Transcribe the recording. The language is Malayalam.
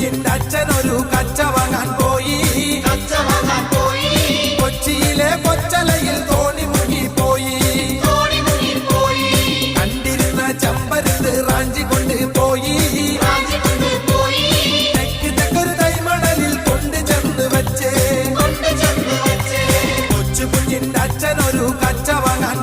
കുഞ്ഞിന്റെ അച്ഛനൊരു കച്ച വാങ്ങാൻ പോയി. കൊച്ചിയിലെ കൊച്ചലയിൽ തോണി മുങ്ങിപ്പോയി. കണ്ടിരുന്ന ചമ്പരത്ത് റാഞ്ചി കൊണ്ട് പോയി. തെക്കൊരു തൈമണലിൽ കൊണ്ട് ചെന്ന് വെച്ചേ. കൊച്ചു കുഞ്ഞിന്റെ അച്ഛനൊരു കച്ച വാങ്ങാൻ